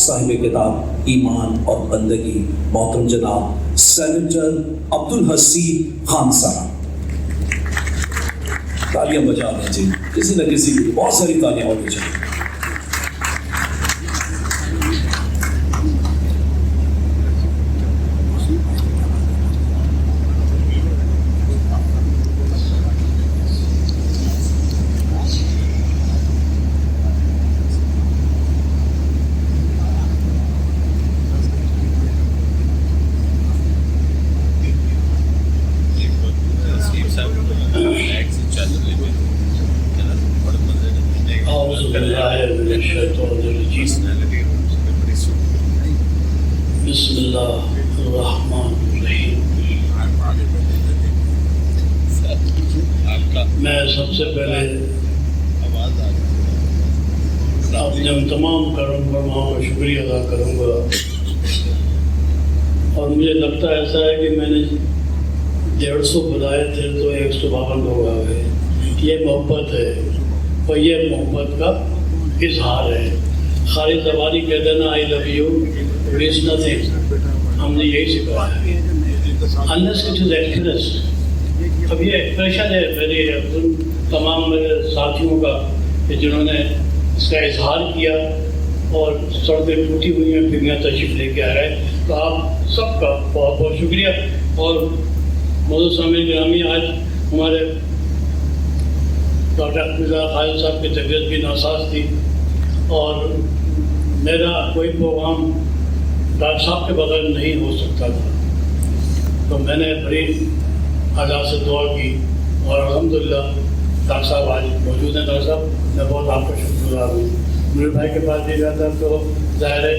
صاحب کتاب ایمان اور بندگی محترم جناب سینیٹر عبدالحسیب خان صاحب، تالیاں بجا دیں جی، کسی نہ کسی کی بہت ساری تالیاں ہونی چاہیے۔ بسم اللہ الرحمن الرحیم۔ میں سب سے پہلے اپنے ان تمام کرم فرماؤں کا شکریہ ادا کروں گا، اور مجھے لگتا ایسا ہے کہ میں نے 150 بلائے تھے تو 152 لوگ آ گئے۔ یہ محبت ہے اور یہ محبت کا اظہار ہے۔ خالی زبانی کہہ دینا آئی لو یو means nothing، ہم نے یہی سکھایا ہے unless it is expressed۔ اب یہ ایکسپریشن ہے میرے تمام میرے ساتھیوں کا کہ جنہوں نے اس کا اظہار کیا، اور سڑکیں ٹوٹی ہوئی ہیں پھر یہاں تشریف لے کے آ رہے ہیں، تو آپ سب کا بہت بہت شکریہ۔ اور موضوع سامعین گرامی، آج ہمارے ڈاکٹر اقتدار خالد صاحب کی طبیعت بھی ناساز تھی، اور میرا کوئی پروگرام ڈاکٹر صاحب کے بغیر نہیں ہو سکتا تھا، تو میں نے بڑی اللہ سے دعا کی، اور الحمدللہ ڈاکٹر صاحب آج موجود ہیں۔ ڈاکٹر صاحب میں بہت آپ کا شکر گزار ہوں۔ میرے بھائی کے پاس بھی جاتا تو ظاہر ہے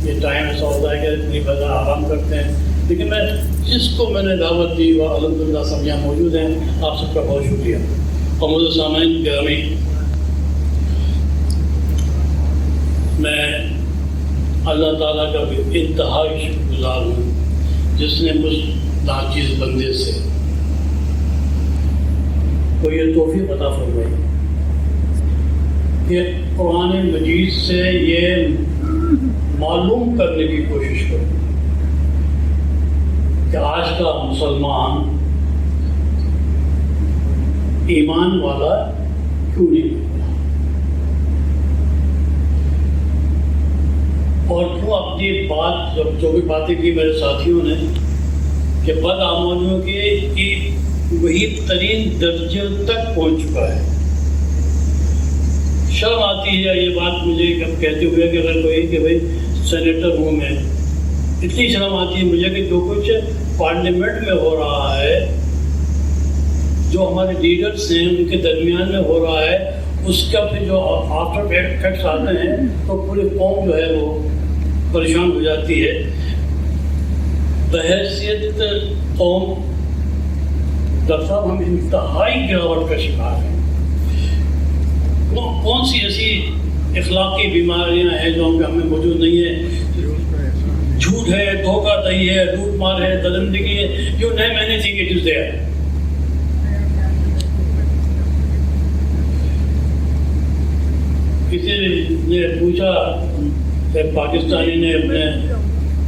یہ ٹائم ایسا ہوتا ہے کہ اتنی بازار آرام کرتے ہیں، لیکن میں جس کو میں نے دعوت دی وہ الحمدللہ سب یہاں موجود ہیں۔ آپ سب کا بہت شکریہ۔ اور موضوع سامعین گرامی، میں اللہ تعالیٰ کا بھی انتہائی شکر گزار ہوں جس نے مجھ ناچیز بندے سے کو یہ توفیق عطا فرمائی کہ قرآن مجید سے یہ معلوم کرنے کی کوشش کروں کہ آج کا مسلمان ایمان والا کیوں نہیں ہوتا، اور کیوں اپنی بات جو بھی باتیں کی میرے ساتھیوں نے کہ بدعمالیوں کی وہی ترین درجے تک پہنچ چکا ہے۔ شرم آتی ہے یہ بات مجھے کہتے ہوئے کہ اگر کوئی کہ بھائی سینیٹر ہوں میں، اتنی شرم آتی ہے مجھے کہ جو کچھ پارلیمنٹ میں ہو رہا ہے، جو ہمارے لیڈرس ہیں ان کے درمیان میں ہو رہا ہے، اس کا پھر جو آفٹر ایفیکٹس آتے ہیں تو پوری قوم جو ہے وہ پریشان ہو جاتی ہے۔ بحیثیت قوم ڈاکٹر صاحب ہم انتہائی گراوٹ کا شکار ہیں۔ کون سی ایسی اخلاقی بیماریاں ہیں جو ہمیں موجود نہیں ہیں؟ جھوٹ ہے، دھوکہ دہی ہے، لوٹ مار ہے، درندگی ہے، you name any thing it is there. کسی نے پوچھا، ایک پاکستانی نے اپنے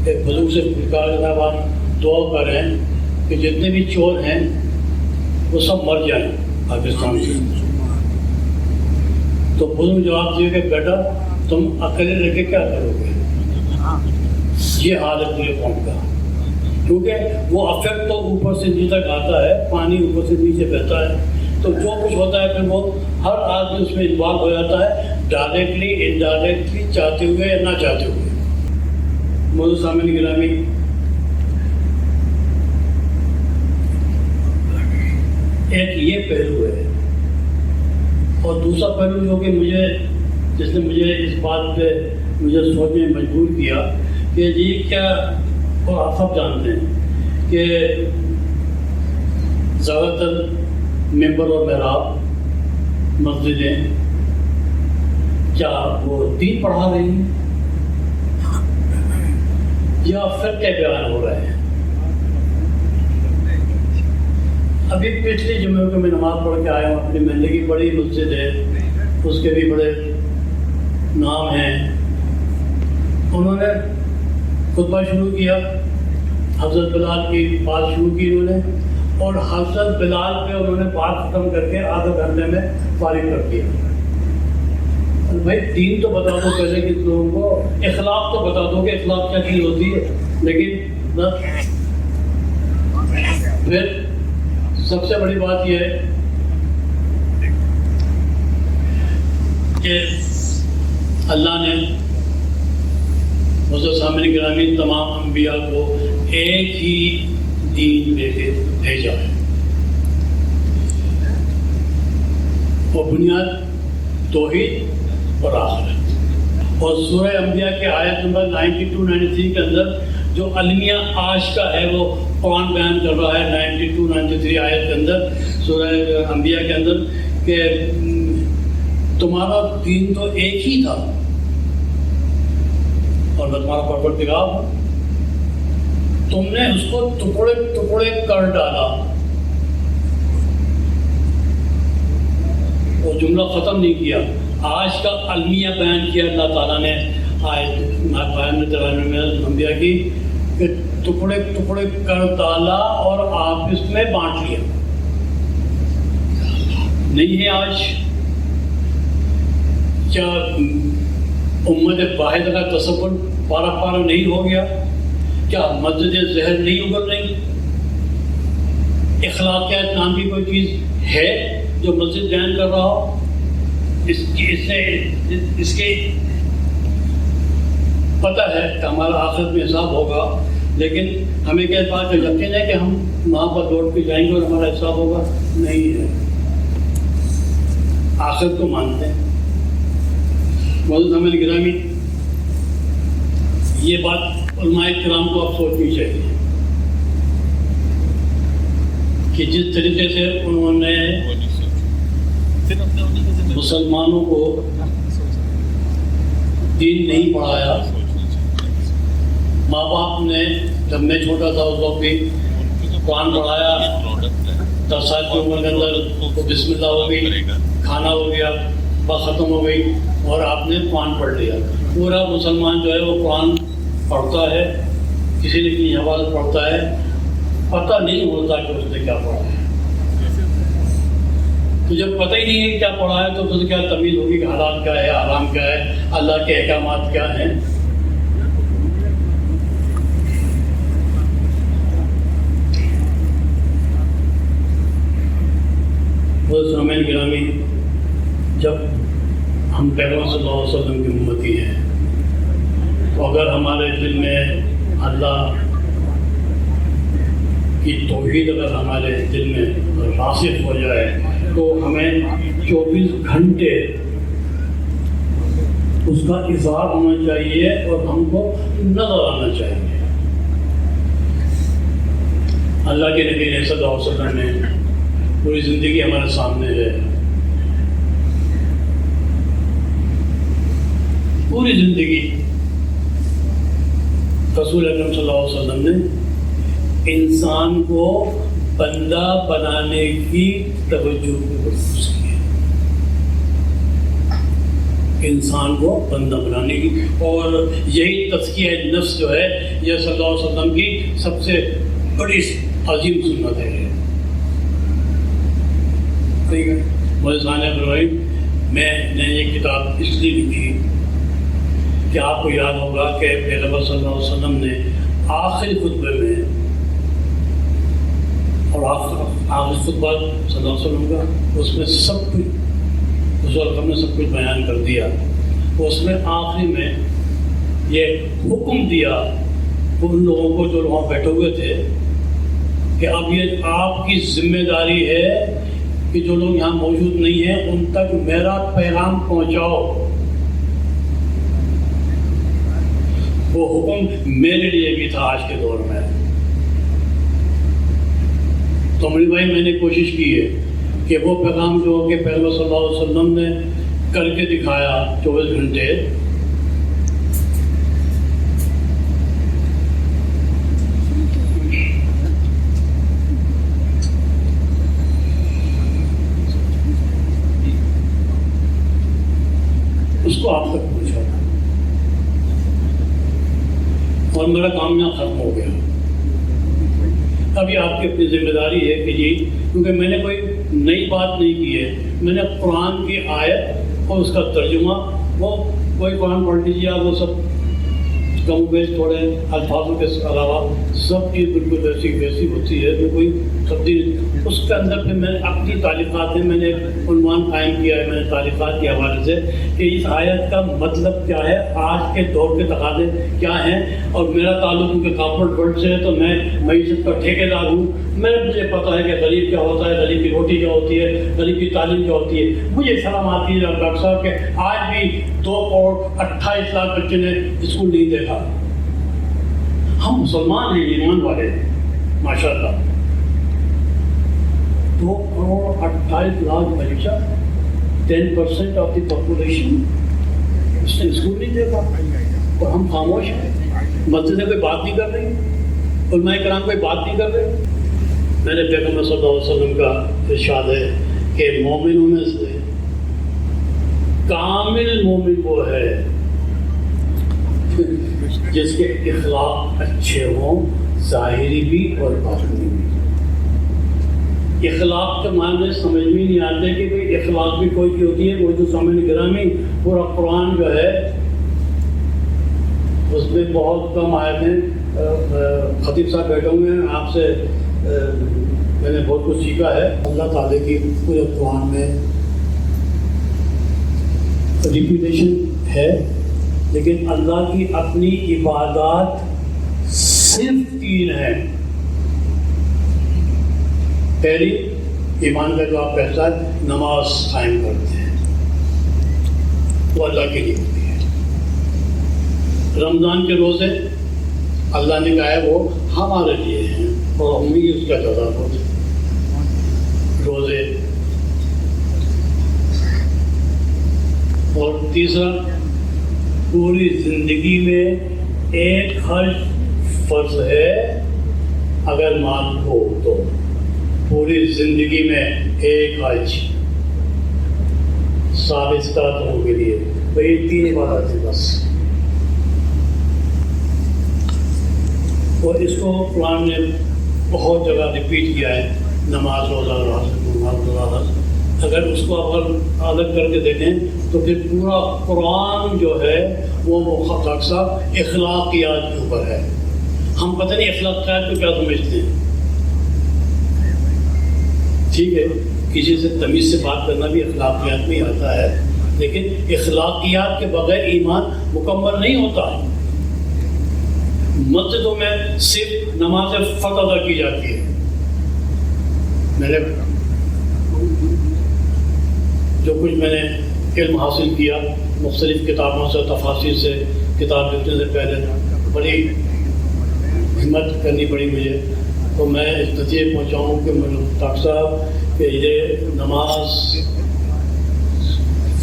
ایک بزرگ سے پوچھا کہ آپ دعا کریں کہ جتنے بھی چور ہیں وہ سب مر جائیں پاکستان سے۔ تو بزرگ جواب دیے کہ بیٹا تم اکیلے رہ کے کیا کرو گے؟ یہ حال ہے پورے قوم کا، کیونکہ وہ افیکٹ تو اوپر سے نیچے تک آتا ہے، پانی اوپر سے نیچے بہتا ہے، تو جو کچھ ہوتا ہے پھر وہ ہر آدمی اس میں انوالو ہو جاتا ہے، ڈائریکٹلی انڈائریکٹلی، چاہتے ہوئے یا نہ چاہتے ہوئے۔ موضوع سامعین گرامی، ایک یہ پہلو ہے، اور دوسرا پہلو جو کہ جس نے مجھے اس بات پہ مجھے سوچنے میں مجبور کیا کہ جی کیا، اور آپ سب جانتے ہیں کہ زیادہ تر ممبر اور محراب مسجدیں کیا وہ دین پڑھا رہی ہیں یا فرقے بیان ہو رہے ہیں؟ ابھی پچھلے جمعے کو میں نماز پڑھ کے آیا ہوں اپنی محلے کی بڑی مسجد ہے، اس کے بھی بڑے نام ہیں. انہوں نے خطبہ شروع کیا، حضرت بلال کی بات شروع کی انہوں نے، اور حضرت بلال پہ انہوں نے بات ختم کر کے آدھا گھنٹے میں فارغ کر دیا. بھائی دین تو بتا دو پہلے کہ لوگوں کو، اخلاق تو بتا دو کہ اخلاق کیا چیز ہوتی ہے. لیکن پھر سب سے بڑی بات یہ ہے کہ اللہ نے حضرت سامعین گرامی تمام انبیاء کو ایک ہی دین دے کے بھیجا ہے، وہ بنیاد توحید اور آخرت. اور سورہ انبیاء کے آیت نمبر 92-93 کے اندر جو المیہ آج کا ہے وہ قرآن بیان کر رہا ہے 92-93 آیت کے اندر سورہ انبیاء کے اندر کہ تمہارا دین تو ایک ہی تھا اور میں تمہارا پروردگار ہوں. تم نے اس کو ٹکڑے ٹکڑے کر ڈالا. وہ جملہ ختم نہیں کیا، آج کا المیہ بیان کیا اللہ تعالیٰ نے آیت میں انبیاء کی کہ ٹکڑے ٹکڑے کر ڈالا اور آپس میں بانٹ لیا. نہیں ہے آج کیا امت واحد کا تصور پارا پارا نہیں ہو گیا؟ کیا مسجد زہر نہیں ابھر رہی؟ اخلاقیات نام کی کوئی چیز ہے جو مسجد بیان کر رہا ہو؟ اس کے پتہ ہے کہ ہمارا آخرت میں حساب ہوگا، لیکن ہمیں کیا اس بات کا یقین ہے کہ ہم وہاں پر لوٹ کے جائیں گے اور ہمارا حساب ہوگا؟ نہیں ہے. آخرت کو مانتے ہیں. معزز سامعین گرامی، یہ بات علماء کرام کو اب سوچنی چاہیے کہ جس طریقے سے انہوں نے مسلمانوں کو دین نہیں پڑھایا. ماں باپ نے جب میں چھوٹا تھا اس وقت بھی قرآن پڑھایا، 10 سال کی عمر کے اندر بسم اللہ ہو گئی، کھانا ہو گیا، بات ختم ہو گئی اور آپ نے قرآن پڑھ لیا. پورا مسلمان جو ہے وہ قرآن پڑھتا ہے، کسی نے کی حوالت پڑھتا ہے، پتہ نہیں ہوتا کہ اس نے کیا پڑھا ہے. تو جب پتہ ہی نہیں ہے کیا پڑھا ہے تو پھر کیا تمیز ہوگی کہ حلال کیا ہے، حرام کیا ہے، اللہ کے احکامات کیا ہیں. سامعین گرامی، جب ہم پیغمبر صلی اللہ علیہ وسلم کی امتی ہیں تو اگر ہمارے دل میں اللہ کی توحید اگر ہمارے دل میں راسخ ہو جائے تو ہمیں 24 گھنٹے اس کا اظہار ہونا چاہیے اور ہم کو نظر آنا چاہیے. اللہ کے نبی صلی اللہ علیہ وسلم نے پوری زندگی ہمارے سامنے ہے. پوری زندگی رسول اکرم صلی اللہ علیہ وسلم نے انسان کو بندہ بنانے کی توجہ کوشش کی ہے. انسان کو بندہ بنانے کی، اور یہی تزکیہ نفس جو ہے یہ صلی اللہ علیہ وسلم کی سب سے بڑی عظیم سنت ہے. ٹھیک ہے معزز ابراہیم، میں نے یہ کتاب اس لیے لکھی کہ آپ کو یاد ہوگا کہ پیغمبر صلی اللہ علیہ وسلم نے آخری خطبے میں، اور آخری خطبہ صلی اللہ علیہ وسلم کا اس میں سب کچھ حضور اکرم نے سب کچھ بیان کر دیا. اس میں آخری میں یہ حکم دیا ان لوگوں کو جو وہاں بیٹھے ہوئے تھے کہ اب یہ آپ کی ذمہ داری ہے کہ جو لوگ یہاں موجود نہیں ہیں ان تک میرا پیغام پہنچاؤ. وہ حکم میرے لیے بھی تھا آج کے دور میں. تو امری بھائی، میں نے کوشش کی ہے کہ وہ پیغام جو کہ پیغمبر صلی اللہ علیہ وسلم نے کر کے دکھایا 24 گھنٹے. اس کو آپ تک پوچھا اور میرا کام یہاں ختم ہو گیا. ابھی آپ کی اپنی ذمہ داری ہے کہ جی، کیونکہ میں نے کوئی نئی بات نہیں کی ہے، میں نے قرآن کی آیت اور اس کا ترجمہ، وہ کوئی قرآن پڑھ لیجیے آپ، وہ سب کم بیش تھوڑے الفاظوں کے علاوہ سب چیز بالکل ویسی ہوتی ہے، کوئی تبدیل. اس کے اندر پھر میں نے اپنی تعلیقات میں نے ایک عنوان قائم کیا ہے، میں نے تعلیقات کے حوالے سے کہ اس آیت کا مطلب کیا ہے، آج کے دور کے تقاضے کیا ہیں، اور میرا تعلق ان کے کارپوریٹ ورلڈ سے ہے تو میں معیشت کا ٹھیکیدار ہوں. مجھے پتہ ہے کہ غریب کیا ہوتا ہے، غریب کی روٹی کیا ہوتی ہے، غریب کی تعلیم کیا ہوتی ہے. مجھے شرم آتی ہے ڈاکٹر صاحب کہ آج بھی 2.28 کروڑ بچے نے اسکول نہیں دیکھا. ہم مسلمان ہیں، ایمان والے ماشاء اللہ. 2.28 کروڑ بچہ، 10% آف دی پاپولیشن، اس نے اسکول نہیں دیکھا اور ہم خاموش ہیں. مسجد سے کوئی بات نہیں کر رہی، علماء کرام کوئی بات نہیں کر رہے. میں نے پیغمبر صلی اللہ علیہ وسلم کا ارشاد ہے کہ مومنوں میں سے کامل مومن وہ ہے جس کے اخلاق اچھے ہوں، ظاہری بھی اور باطنی بھی. اخلاق کے معنی سمجھ میں نہیں آتے کہ بھئی اخلاق بھی کوئی کی ہوتی ہے. وہ جو سامنے گرامی پورا قرآن جو ہے اس میں بہت کم آیتیں. خطیب صاحب بیٹھے ہوئے ہیں، آپ سے میں نے بہت کچھ سیکھا ہے. اللہ تعالیٰ کی پورے قرآن میں ریپیٹیشن ہے، لیکن اللہ کی اپنی عبادات صرف 3 ہیں. پہلی، ایمان کا جو آپ پہچا نماز قائم کرتے ہیں، وہ اللہ کے لیے ہوتی ہے. رمضان کے روزے اللہ نے کہا ہے وہ ہمارے لیے ہیں اور ہم ہی اس کا جزا ہوتے ہیں. روزے. اور تیسرا، پوری زندگی میں ایک حج فرض ہے اگر مال ہو تو. پوری زندگی میں ایک حج ثابتوں کے لیے. وہی 3 عبادت ہے بس. اور اس کو قرآن نے بہت جگہ ریپیٹ کیا ہے، نماز، روزہ، حج. اگر اس کو اگر الگ کر کے دیکھیں تو پھر پورا قرآن جو ہے وہ ڈاکٹر صاحب اخلاقیات کے اوپر ہے. ہم پتہ نہیں اخلاقیات کو کیا سمجھتے ہیں. ٹھیک ہے، کسی سے تمیز سے بات کرنا بھی اخلاقیات میں آتا ہے، لیکن اخلاقیات کے بغیر ایمان مکمل نہیں ہوتا. مسجدوں میں صرف نماز فرض ادا کی جاتی ہے. میں نے جو کچھ میں نے علم حاصل کیا مختلف کتابوں سے، تفاسیر سے، کتاب لکھنے سے پہلے بڑی ہمت کرنی پڑی مجھے. تو میں اس نتیجے پہنچا ہوں کہ ڈاکٹر صاحب کہ یہ نماز،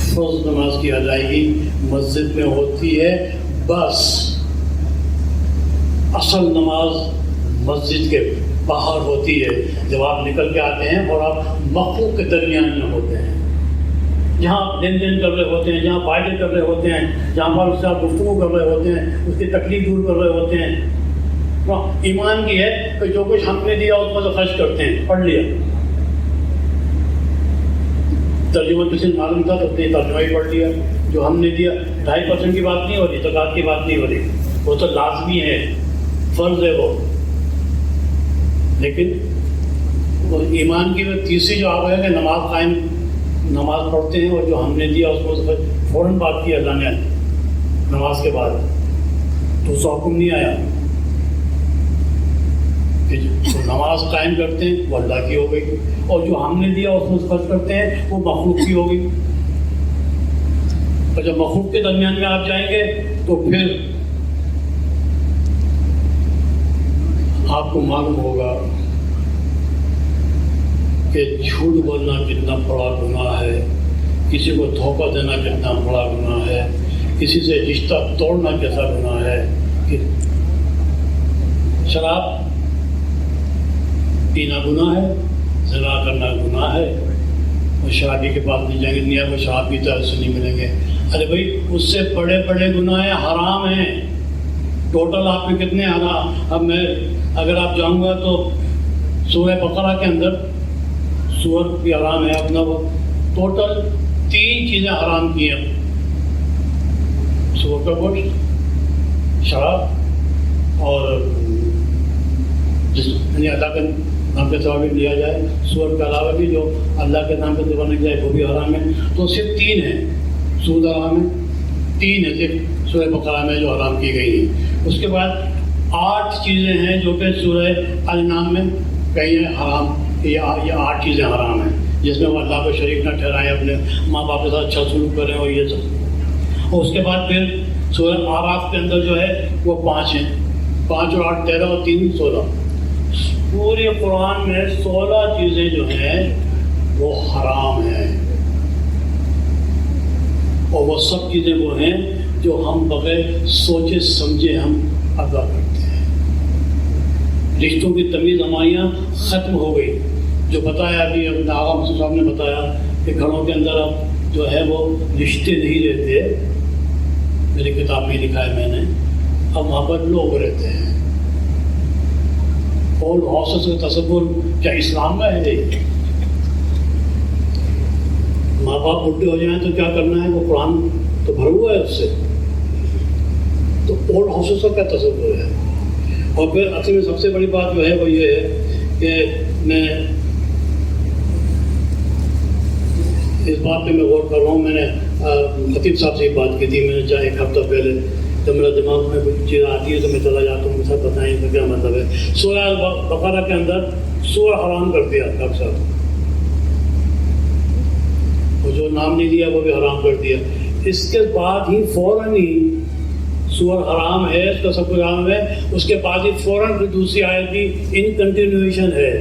فرض نماز کی ادائیگی مسجد میں ہوتی ہے بس. اصل نماز مسجد کے باہر ہوتی ہے، جب آپ نکل کے آتے ہیں اور آپ مخلوق کے درمیان میں ہوتے ہیں، جہاں آپ لین دین کر رہے ہوتے ہیں، جہاں فائدے کر رہے ہوتے ہیں، جہاں پر اس سے آپ گفتگو کر رہے ہوتے ہیں، اس کی تکلیف دور کر رہے ہوتے ہیں. ایمان کی ہے کہ جو کچھ ہم نے دیا اس میں سے خرچ کرتے ہیں. پڑھ لیا ترجمہ کسی نے معلوم تھا تو اپنے ترجمہ ہی پڑھ لیا. جو ہم نے دیا 2.5% کی بات نہیں ہو رہی، زکوٰۃ کی بات نہیں ہو رہی، وہ تو لازمی ہے، فرض ہے وہ. لیکن وہ ایمان کی تیسری جو آپ ہے کہ نماز قائم، نماز پڑھتے ہیں اور جو ہم نے دیا اس کو فوراً بات کی اللہ نے نماز کے بعد، تو اس کا حکم نہیں آیا کہ جو نماز قائم کرتے ہیں وہ اللہ کی ہو گئی، اور جو ہم نے دیا اس میں خرچ کرتے ہیں وہ مخلوق کی ہو گئی. اور جب مخلوق کے درمیان میں آپ جائیں گے تو پھر آپ کو معلوم ہوگا کہ جھوٹ بولنا کتنا بڑا گناہ ہے. کسی کو دھوکہ دینا کتنا بڑا گناہ ہے، کسی سے رشتہ توڑنا کیسا گناہ ہے، کہ شراب پینا گناہ ہے، زنا کرنا گناہ ہے، اور شرابی کے پاس نہیں جائیں گے، دنیا میں شراب پیتا ہے اس سے نہیں ملیں گے. ارے بھائی اس سے بڑے بڑے گناہ حرام ہیں. ٹوٹل آپ کے کتنے حرام؟ اب میں اگر آپ جاؤں گا تو سورہ بقرہ کے اندر سور بھی حرام ہے اپنا، وہ ٹوٹل 3 چیزیں حرام کی ہیں: سور کا گوشت، شراب، اور یعنی اللہ کے نام پہ ثواب لیا جائے. سور کے علاوہ بھی جو اللہ کے نام پہ دبانے جائے وہ بھی حرام ہے. تو صرف 3 ہیں. سود حرام ہے، 3 ہے صرف سورہ بقرہ میں جو حرام کی گئی ہیں. اس کے بعد 8 چیزیں ہیں جو کہ سورہ الانعام میں کئی ہیں حرام. یہ 8 چیزیں حرام ہیں جس میں وہ اللہ کو شریک نہ ٹھہرائیں، اپنے ماں باپ کے ساتھ اچھا سلوک کریں اور یہ سب. اور اس کے بعد پھر سورہ اعراف کے اندر جو ہے وہ 5 ہیں. 5 اور 8 13 اور 3 16. پورے قرآن میں 16 چیزیں جو ہیں وہ حرام ہیں، اور وہ سب چیزیں وہ ہیں جو ہم بغیر سوچے سمجھے ہم ادا کرتے ہیں. رشتوں کی تمیز ہماریاں ختم ہو گئی. جو بتایا ابھی اپنے آغا مصطفیٰ صاحب نے بتایا کہ گھروں کے اندر اب جو ہے وہ رشتے نہیں رہتے. میری کتاب میں لکھا ہے میں نے، اب وہاں پر لوگ رہتے ہیں. اولڈ ہاؤسز کا تصور کیا اسلام میں ہے؟ ماں باپ بڈھے ہو جائیں تو کیا کرنا ہے؟ وہ قرآن تو بھر ہوا ہے اس سے. تو اولڈ ہاؤسز کا کیا تصور ہے؟ اور پھر اصل میں سب سے بڑی بات جو ہے وہ یہ ہے کہ میں اس بات پہ میں غور کر رہا ہوں. میں نے خطیب صاحب سے بات کی تھی، میں نے چاہے 1 ہفتہ پہلے. جب میرا دماغ میں کچھ چیز آتی ہے تو میں چلا جاتا ہوں، سب بتائیں کہ کیا مطلب ہے. سورہ بقرہ کے اندر سور حرام کر دیا ڈاکٹر صاحب، اور جو نام نہیں دیا وہ بھی حرام کر دیا. اس کے بعد ہی فوراً ہی سور حرام ہے، اس کا سب کچھ حرام ہے. اس کے بعد ہی فوراً دوسری آیت بھی ان کنٹینیویشن ہے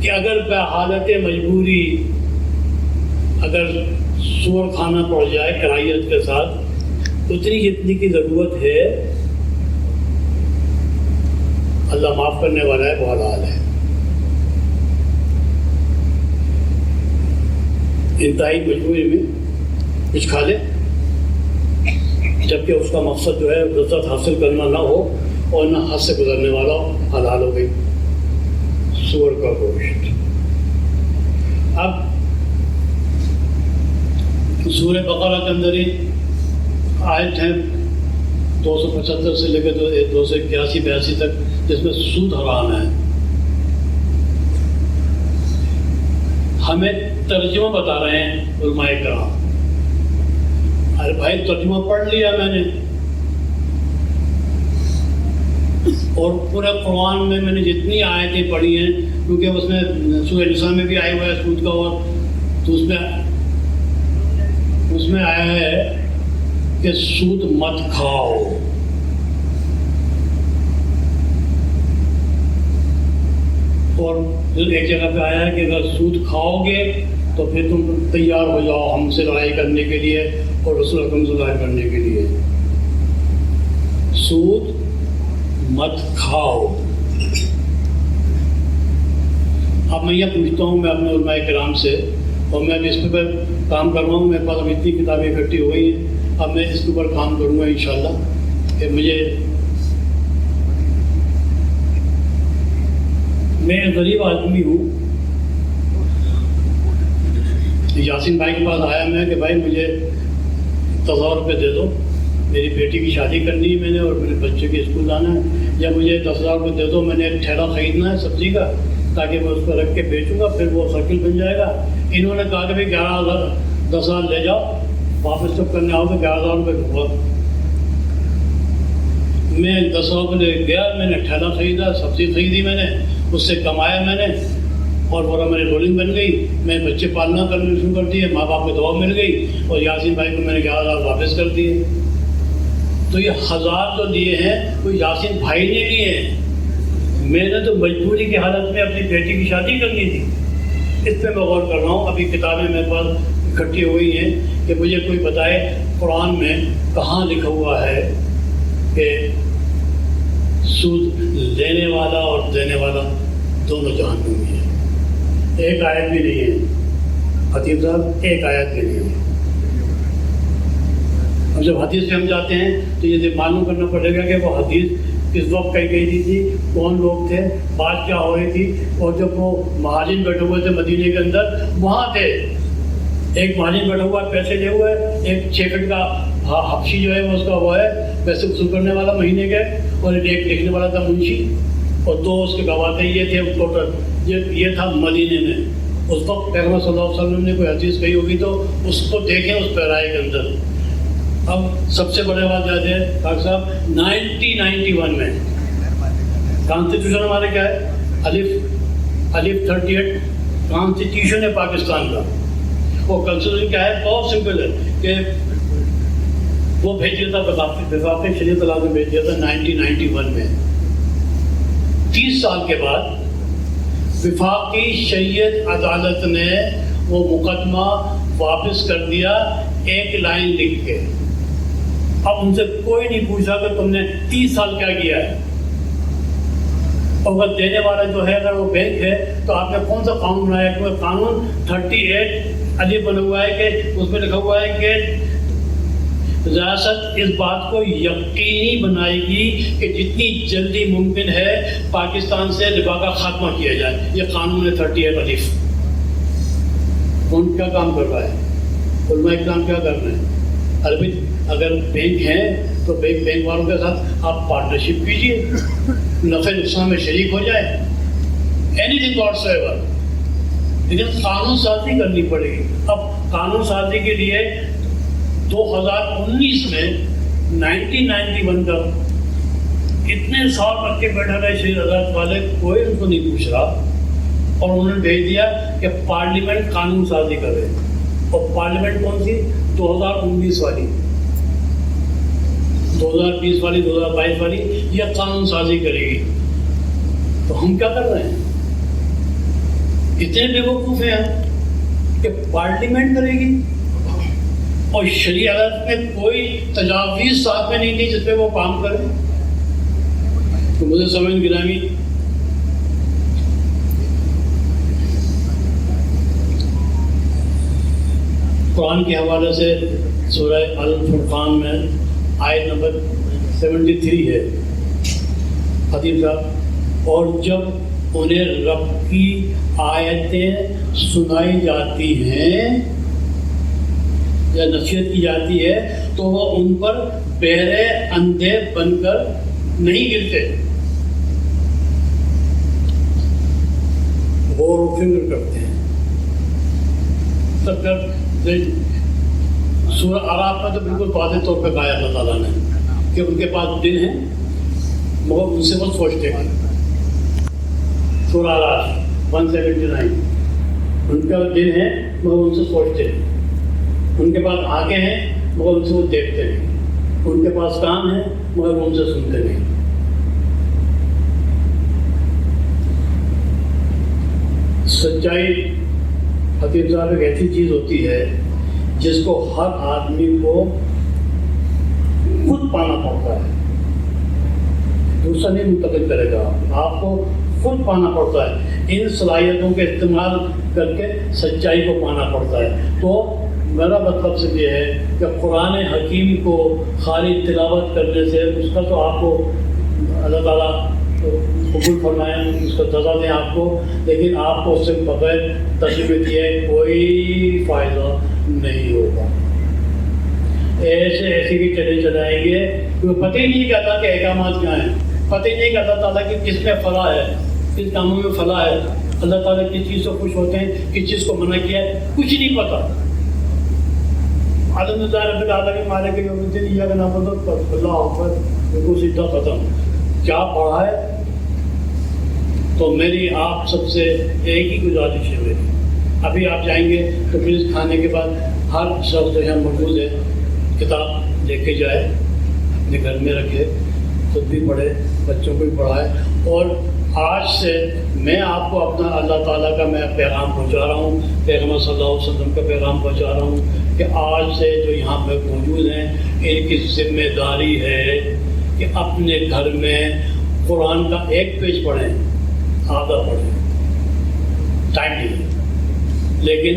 کہ اگر بحالت مجبوری اگر سور کھانا پڑ جائے کراہیت کے ساتھ، اتنی جتنی کی ضرورت ہے، اللہ معاف کرنے والا ہے، وہ حلال ہے. انتہائی مجبوری میں کچھ کھا لے، جبکہ اس کا مقصد جو ہے لذت حاصل کرنا نہ ہو اور نہ حد سے گزرنے والا ہو، حلال ہو گئی سور کا گوشت. اب سورہ بقرہ کے اندر ہی آیت ہیں 275 سے لے کے 281-82 تک جس میں سود حرام ہے. ہمیں ترجمہ بتا رہے ہیں علماء کرام. ارے بھائی ترجمہ پڑھ لیا میں نے، اور پورے قرآن میں نے جتنی آیتیں پڑھی ہیں، کیونکہ اس میں سورہ نساء میں بھی آیا ہوا ہے سود کا، اور تو اس میں آیا ہے کہ سود مت کھاؤ. اور ایک جگہ پہ آیا ہے کہ اگر سود کھاؤ گے تو پھر تم تیار ہو جاؤ ہم سے لڑائی کرنے کے لیے اور رسول اکرم سے لڑائی کرنے کے لیے. سود مت کھاؤ. اب میں یہ پوچھتا ہوں میں اپنے علماء کرام سے، اور میں اب اس پہ کام کر رہا ہوں. میرے پاس اب اتنی کتابیں اکٹھی ہو گئی ہیں، اب میں اس کے اوپر کام کروں گا انشاءاللہ. کہ میں غریب آدمی ہوں. یاسین بھائی کے پاس آیا میں کہ بھائی مجھے 10,000 روپے دے دو، میری بیٹی کی شادی کرنی ہے میں نے اور میرے بچے کے اسکول جانا ہے، یا مجھے 10,000 روپے دے دو، میں نے ایک ٹھیلا خریدنا ہے سبزی کا تاکہ میں اس کو رکھ کے بیچوں گا، پھر وہ سرکل بن جائے گا. انہوں نے کہا کہ بھائی 10,000 لے جاؤ، واپس جب کرنے آؤ تو 11,000 روپے دوں گا. میں 10,000 روپے لے گیا، میں نے ٹھیلا خریدا، سبزی خریدی، میں نے اس سے کمایا میں نے، اور بولا میری رولنگ بن گئی. میں بچے پالنا کرنے شروع کر دیے، ماں باپ کو دعا مل گئی، اور یاسین بھائی کو میں نے 11,000 واپس کر دیے. تو یہ 1,000 جو دیے ہیں وہ یاسین بھائی نے لیے ہیں. میں نے تو مجبوری کی حالت میں اپنی بیٹی کی شادی کرنی تھی. اس پہ میں غور کر رہا ہوں. ابھی کتابیں میرے پاس اکٹھی ہو گئی ہیں کہ مجھے کوئی بتائے قرآن میں کہاں لکھا ہوا ہے کہ سود لینے والا اور دینے والا دونوں جہنمی ہیں. ایک آیت بھی نہیں ہے خطیب صاحب، ایک آیت بھی نہیں ہے. اب جب حدیث پہ ہم جاتے ہیں تو یہ معلوم کرنا پڑے گا کہ وہ حدیث کس وقت کہی گئی تھی، کون لوگ تھے، بات کیا ہو رہی تھی. اور جب وہ مہاجرین بیٹھے ہوئے تھے مدینے کے اندر، وہاں تھے ایک مہاجرین بیٹھا ہوا پیسے لے ہوئے، ایک 6 فٹ کا حبشی جو ہے وہ اس کا وہ ہے پیسے وصول کرنے والا مہینے کے، اور ایک لکھنے والا تھا منشی، اور 2 اس کے گواہ تھے. یہ تھے ٹوٹل، یہ تھا مدینے میں. اس وقت پیغمبر صلی اللہ علیہ وسلم نے کوئی حدیث کہی ہوگی تو اس کو دیکھیں اس پیرائے کے اندر. اب سب سے بڑے بات یاد ہے ڈاکٹر صاحب، 1991 میں کانسٹیٹیوشن ہمارے کیا ہے، الف 38 کانسٹیٹیوشن ہے پاکستان کا. وہ کانسٹیٹیوشن کیا ہے، بہت سمپل ہے کہ وہ بھیج دیا تھا وفاق شریعت العظم بھیج دیا تھا 1991 میں. 30 سال کے بعد وفاقی شریعت عدالت نے وہ مقدمہ واپس کر دیا ایک لائن لکھ کے. اب ان سے کوئی نہیں پوچھا کہ تم نے 30 سال کیا کیا ہے. اور اگر دینے والا جو ہے اگر وہ بینک ہے تو آپ نے کون سا قانون بنایا؟ کیونکہ قانون 38 الف بنا ہوا ہے کہ اس میں لکھا ہوا ہے کہ ریاست اس بات کو یقینی بنائے گی کہ جتنی جلدی ممکن ہے پاکستان سے ربا کا خاتمہ کیا جائے. یہ قانون ہے 38 الف. کون کیا کام کر رہا ہے؟ علماء اکرام کیا کر رہے ہیں؟ عربی اگر بینک ہیں تو بینک والوں کے ساتھ آپ پارٹنرشپ کیجیے، نفع نقصان میں شریک ہو جائے، اینی تھنگ واٹس ایور. لیکن قانون سازی کرنی پڑے گی. اب قانون سازی کے لیے 2019 میں 1991 کا اتنے سال رکھ کے بیٹھا رہے شریعت عدالت والے، کوئی ان کو نہیں پوچھ رہا. اور انہوں نے بھیج دیا کہ پارلیمنٹ قانون سازی کرے. اور پارلیمنٹ کون سی؟ 2019 والی، 2020 والی، 2022 والی، یہ قانون سازی کرے گی. تو ہم کیا کر رہے ہیں؟ اتنے بے وقوف ہیں کہ پارلیمنٹ کرے گی اور شریعت عدالت میں کوئی تجاویز ساتھ میں نہیں تھی جس پہ وہ کام کرے. تو مجھے سمجھ گرامی، قرآن کے حوالے سے سورہ الفرقان میں آیت نمبر 73 ہے خطیب صاحب، اور جب انہیں رب کی آیتیں سنائی جاتی ہیں یا نصیحت کی جاتی ہے تو وہ ان پر بہرے اندھے بن کر نہیں گرتے، غور و فکر کرتے ہیں. سورہ اعراف میں تو بالکل واضح طور پہ کہا اللہ تعالیٰ نے کہ ان کے پاس دل ہیں مگر ان سے وہ سوچتے ہیں. سورہ اعراف 179، ان کا دل ہے مگر ان سے سوچتے ہیں. ان کے پاس آنکھیں ہیں مگر ان سے وہ دیکھتے ہیں. ان کے پاس کان ہے مگر وہ ان سے سنتے نہیں. سچائی خطیب صاحب ایک ایسی چیز ہوتی ہے جس کو ہر آدمی کو خود پانا پڑتا ہے، دوسرا نہیں منتقل کرے گا. آپ کو خود پانا پڑتا ہے، ان صلاحیتوں کے استعمال کر کے سچائی کو پانا پڑتا ہے. تو میرا مطلب صرف یہ ہے کہ قرآن حکیم کو خالی تلاوت کرنے سے اس کا تو آپ کو اللہ تعالیٰ قبول فرمائیں، اس کا سزا دیں آپ کو، لیکن آپ کو اس سے بغیر تجربے کیے کوئی فائدہ نہیں ہوگا. ایسے بھی چلے چلائیں گے کیونکہ پتہ ہی نہیں کہتا کہ احکامات کیا ہیں، پتہ ہی نہیں کہتا تعالیٰ کہ کس میں فلاح ہے، کس کاموں میں فلاح ہے، اللہ تعالیٰ کس چیز سے خوش ہوتے ہیں، کس چیز کو منع کیا ہے، کچھ نہیں پتہ. الحمد للہ رب العالمین مالک یوم الدین ایاک نعبد و ایاک نستعین اللہ اکبر، بالکل سیدھا ختم. کیا پڑھا ہے؟ تو میری آپ سب سے ایک ہی گزارش ہے میری، ابھی آپ جائیں گے تو پلیز کھانے کے بعد ہر شخص جو ہے موجود ہے کتاب لے کے جائے، اپنے گھر میں رکھے، خود بھی پڑھے، بچوں کو بھی پڑھائے. اور آج سے میں آپ کو اپنا اللہ تعالیٰ کا میں پیغام پہنچا رہا ہوں، پیغمبر صلی اللہ علیہ وسلم کا پیغام پہنچا رہا ہوں کہ آج سے جو یہاں پہ موجود ہیں ان کی ذمہ داری ہے کہ اپنے گھر میں قرآن کا ایک پیج پڑھیں، آدھا پڑھیں، ٹائم نہیں ہے، لیکن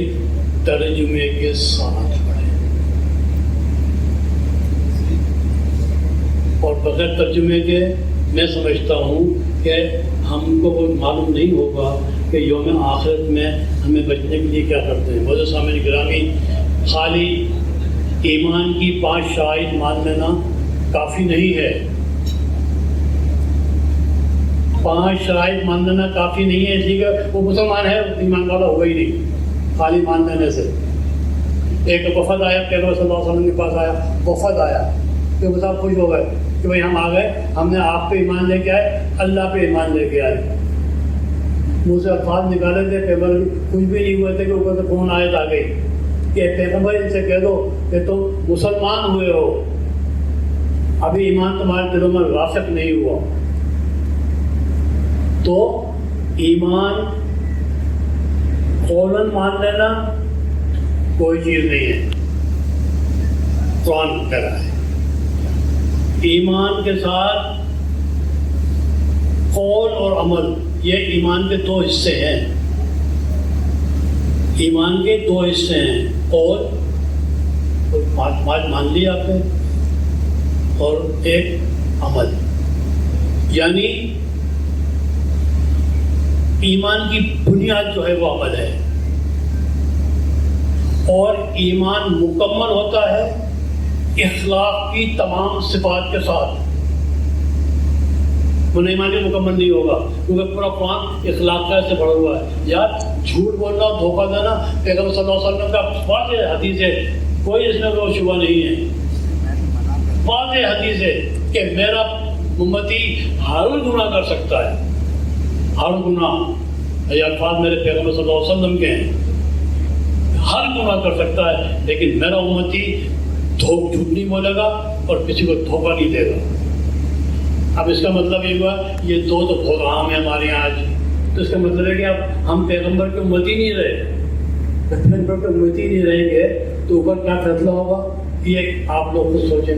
ترجمے کے ساتھ پڑھیں، اور بغیر ترجمے کے میں سمجھتا ہوں کہ ہم کو وہ معلوم نہیں ہوگا کہ یوم آخرت میں ہمیں بچنے کے لیے کیا کرتے ہیں۔ معزز سامعین گرامی، خالی ایمان کی 5 شرائط مان لینا کافی نہیں ہے، 5 شرائط مان لینا کافی نہیں ہے، اس لیے کہ وہ مسلمان ہے، ایمان والا ہوگا ہی نہیں خالی مان لینے سے۔ ایک وفد آیا، پیغمبر صلی اللہ علیہ وسلم کے پاس آیا، وفد آیا کہ وہ صاحب خوش ہو گئے کہ بھائی ہم آ گئے، ہم نے آپ پہ ایمان لے کے آئے، اللہ پہ ایمان لے کے آئے۔ منہ سے الفاظ نکالے تھے، پیغمبر کچھ بھی نہیں ہوئے تھے کہ اوپر سے فون آیت آ گئی کہ پیغمبر ان سے کہہ دو کہ تم مسلمان ہوئے ہو، ابھی ایمان تمہارے دلوں میں راسخ نہیں ہوا۔ تو ایمان قولاً مان لینا کوئی چیز نہیں ہے، قرآن کہہ رہا ہے ایمان کے ساتھ قول اور عمل، یہ ایمان کے 2 حصے ہیں، ایمان کے 2 حصے ہیں، قول مان لیا آپ نے، اور ایک عمل، یعنی ایمان کی بنیاد جو ہے وہ عمل ہے، اور ایمان مکمل ہوتا ہے اخلاق کی تمام صفات کے ساتھ، وہ ایمان بھی مکمل نہیں ہوگا کیونکہ پورا قرآن اخلاق کا سے بڑھا ہوا ہے۔ یار جھوٹ بولنا، دھوکہ دینا پیغمبر صلی اللہ علیہ وسلم کا واضح حدیث ہے، کوئی اس میں کوئی شبہ نہیں ہے، واضح حدیث ہے کہ میرا امتی ہر گناہ کر سکتا ہے، ہر گناہ، یہ الفاظ میرے پیغمبر صلی اللہ علیہ وسلم کے ہیں، ہر گناہ کر سکتا ہے، لیکن میرا امتی جھوٹ نہیں بولے گا اور کسی کو دھوکہ نہیں دے گا۔ اب اس کا مطلب یہ ہوا یہ 2 تو بہت عام ہے ہمارے یہاں آج، تو اس کا مطلب ہے کہ اب ہم پیغمبر کے امتی نہیں رہے، پیغمبر کے امتی نہیں رہیں گے تو اوپر کیا فیصلہ ہوگا یہ آپ لوگ خود سوچیں۔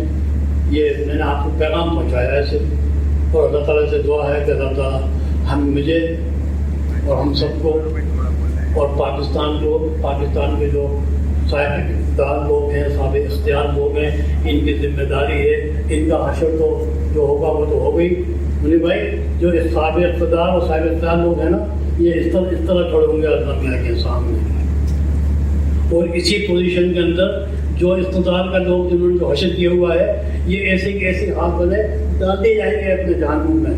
یہ میں نے آپ کو پیغام پہنچایا ہے صرف، اور اللہ تعالیٰ سے دعا ہے کہ اللہ تعالیٰ ہم مجھے اور ہم سب کو اور پاکستان کو، پاکستان کے جو صاحب اقتدار لوگ ہیں، صاحب اختیار لوگ ہیں، ان کی ذمہ داری ہے، ان کا حشر تو جو ہوگا وہ تو ہو گئی۔ منی بھائی جو صاحب اقتدار اور صاحب اختیار لوگ ہیں نا، یہ اس طرح کھڑے ہوں گے اللہ میاں کے سامنے، اور اسی پوزیشن کے اندر جو اقتدار کا لوگ جنہوں نے جو حشر کیا ہوا ہے، یہ ایسے کہ ایسے ہاتھ بنے ڈال دیے جائیں گے اپنے جہنم میں۔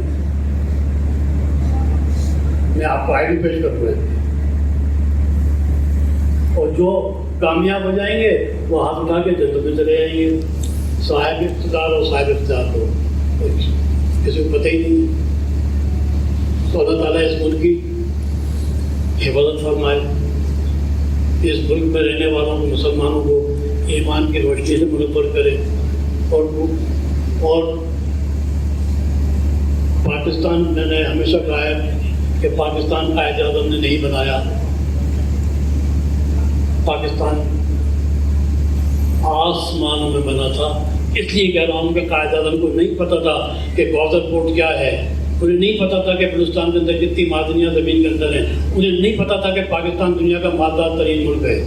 میں آپ کو آئی ڈی پیش کر دوں، اور جو کامیاب ہو جائیں گے وہ ہاتھ اٹھا کے جنت میں چلے جائیں گے۔ صاحب اقتدار اور صاحب اختیار کو کسی کو پتہ ہی نہیں۔ تو اللہ تعالیٰ اس ملک کی حفاظت فرمائے، اس ملک میں رہنے والوں کو، مسلمانوں کو ایمان کی روشنی سے منور کرے، اور پاکستان میں نے ہمیشہ کہا ہے کہ پاکستان قائد اعظم نے نہیں بنایا، پاکستان آسمانوں میں بنا تھا۔ اس لیے کہہ رہا ہوں کہ قائد اعظم کو نہیں پتہ تھا کہ گوزر پورٹ کیا ہے، انہیں نہیں پتہ تھا کہ بلوچستان کے اندر کتنی معدنیاں زمین کے اندر ہیں، انہیں نہیں پتہ تھا کہ پاکستان دنیا کا مالدار ترین ملک ہے۔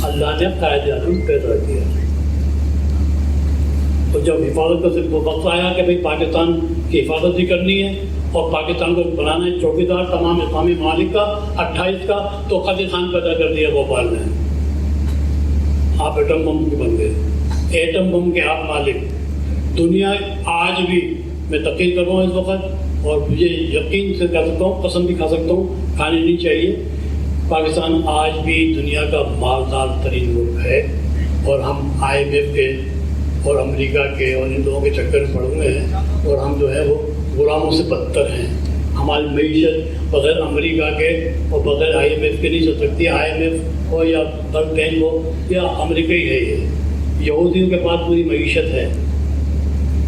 اللہ نے قائد اعظم پیدا کیا، اور جب حفاظت کا صرف وقت آیا کہ بھئی پاکستان کی حفاظت بھی کرنی ہے اور پاکستان کو بنانا ہے چوکیدار تمام اسلامی ممالک کا 28 کا، تو قادر خان پیدا کر دیا بھوپال نے، آپ ایٹم بم کے بن گئے، ایٹم بم کے آپ مالک۔ دنیا آج بھی میں تقریر کر رہا ہوں اس وقت، اور مجھے یقین سے کہہ سکتا ہوں، قسم بھی کھا سکتا ہوں، کھانی نہیں چاہیے، پاکستان آج بھی دنیا کا مالدار ترین ملک ہے، اور ہم IMF کے اور امریکہ کے اور ان لوگوں کے چکر میں پڑے ہوئے ہیں، اور ہم جو ہے وہ غلاموں سے بدتر ہیں۔ ہماری معیشت بغیر امریکہ کے اور بغیر IMF کے نہیں چل سکتی۔ IMF ہو یا ورلڈ بینک ہو یا امریکہ ہی ہے، یہ یہودیوں کے پاس پوری معیشت ہے،